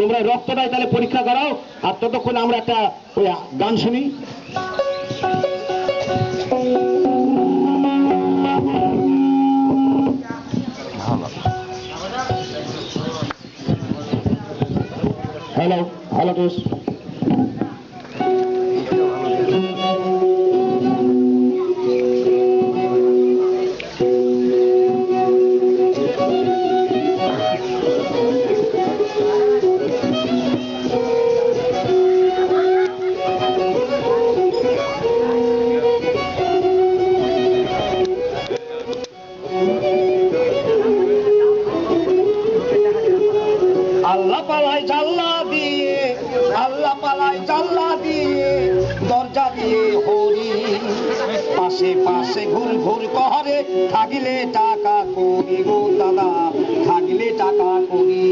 তোমরা রক্তটাই তাহলে পরীক্ষা করাও, আর ততক্ষণ আমরা একটা ওই গান শুনি। হ্যালো হ্যালো দোষ আল্লাহ পালায় জাল্লা দিয়ে, আল্লাহ পালায় জাল্লা দিয়ে, দরজা দিয়ে হরি পাশে পাশে ঘুর ঘুর করে, থাকিলে টাকা করি গো দাদা, থাকিলে টাকা করি।